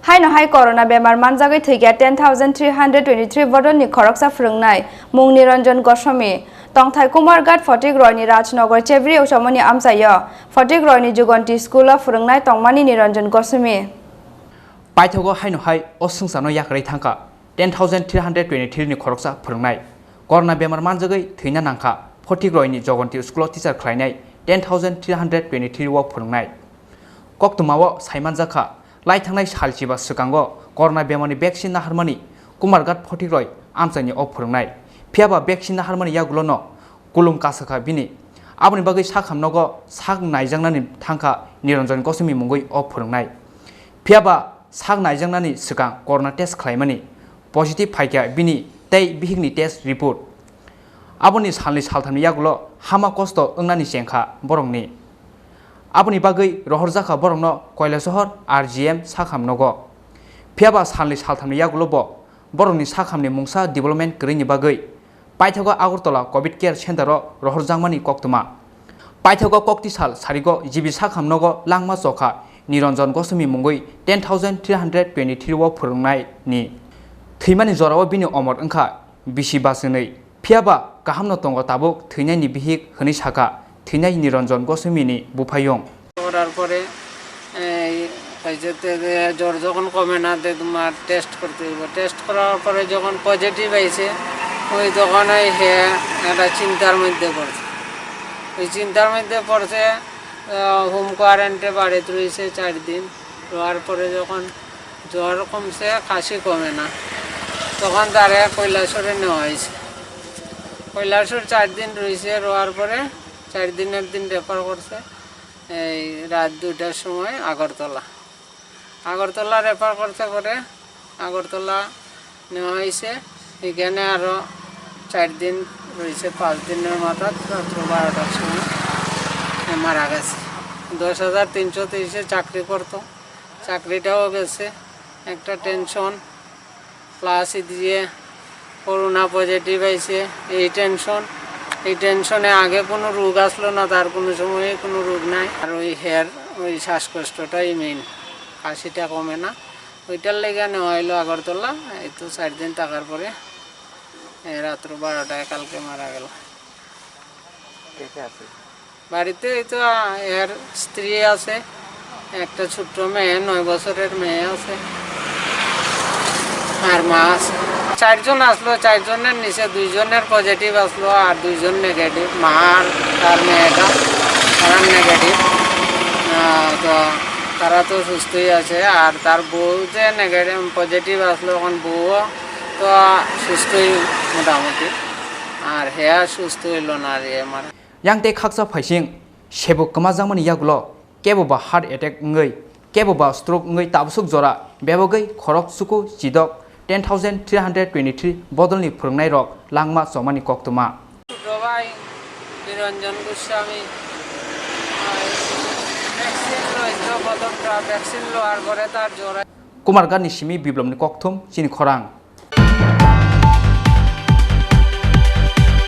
Hai no hai corona bemar Manjagwi Thwikha 10,323 bodolni Khoorksa Phwrwngnai mung Niranjan Goswami tongthai Kwmajak Phwrwngnai ni Rajnagar Chebri Usomoni amsayo Phwrwngnai ni Jugonti School of Phwrwngnai tongmani Niranjan Goswami Paithogo hai no hai osungsano yakrai thangka 10,323 ni Khoorksa Phwrwngnai corona bemar Manjagwi thwina nangkha Phwrwngnai ni Jugonti School of Teacher khlainai 10,323 wo Phwrwngnai koktumao saimanjakha lai thangnai salchiba sukango corona bemani vaccine na harmani Kwmajak Phwrwngnai amsani o Phwrwngnai phiaba vaccine na harmani yagulono kulum kasakha bini aboni bagui sakhamnogo sak naijangnani thangkha Niranjan Goswami mungui o Phwrwngnai phiaba sak naijangnani sukang corona test khlaimani positive phaikya bini tei bihigni test report aboni salni salthamni yagulo hama kosto ongnani chengkha borongni aboni bagui rohorjaka borongno Koilashahar RGM sakhamnogo phiaba salni salthamni yagulobo borongni sakhamni mungsa development krini bagui paithogo Agartala covid care center rohorjangmani koktuma paithogo koktisal sarigo jibi sakhamnogo langma chokha Niranjan Goswami mungui 10,323 wo Phwrwngnai ni thimani jorao bini omor wngkha bisi basinei phiaba kahamno tongo tabuk thinaini bihik hini saka thinai Niranjan Goswami ni bufayong করার পরে জ্বর যখন কমে না তোমার test করতে হবে test করার পরে যখন পজিটিভ আইছে ওই তখন একটা চিন্তার মধ্যে পড়ছে ওই চিন্তার মধ্যে পড়ছে হোম কোয়ারেন্টাইনে বাড়িতে রয়েছে 4 দিন রোয়ার পরে যখন জ্বর কমছে কাশি কমে না তখন তারে কৈলাসহরে নেওয়া হয়েছে কৈলাসহর 4 দিন রয়েছে রোয়ার পরে 4 দিনের দিন রেফার করছে এই রাত 2টার সময় আগরতলা রেফার করতে করে আগরতলা নেওয়া হয়েছে এখানে আরও 4 দিন রয়েছে 5 দিনের মাথা রাত্র 12টার সময় মারা গেছে 10,323 চাকরি করতো চাকরিটাও গেছে একটা টেনশন প্লাস দিয়ে করোনা পজিটিভ আইছে এই টেনশনে আগে কোনো রোগ আসলো না তার কোনো সময়ে কোনো রোগ নাই আর ওই শ্বাসকষ্টটাই মেইন কাশিটা কমে না ওইটার লেগে নেওয়া হইলো আগরতলা এই তো 4 দিন থাকার পরে রাত্র 12টায় কালকে মারা গেল বাড়িতে এই তো এর স্ত্রী আছে একটা ছোট্ট মেয়ে 9 বছরের মেয়ে আছে আর মা আছে 4 জন আসলো 4 জনের নিচে 2 জনের পজিটিভ আসলো আর 2 জন নেগেটিভ মা আর তার মেয়েটা তারা নেগেটিভ তো তারা তো সুস্থই আছে আর তার বউ যে নেগেটিভ পজিটিভ আসলো এখন বউও তো সুস্থই মোটামুটি আর হেয়া সুস্থ হইল না আর আমার yangte khaksa phaising Sebok Kwmajak yagulo keboba heart attack ngai keboba stroke ngai tabsuk jora bebogai khorok suku jidok 10,323 bodolni Phwrwngnai rok langma somani koktuma ভাই নিরঞ্জন গোস্বামী ভ্যাকসিন লইতো প্রথমটা ভ্যাকসিন লওয়ার পরে তার জ্বর Kwmajak ni simi biblomni kokthum Chini Khorang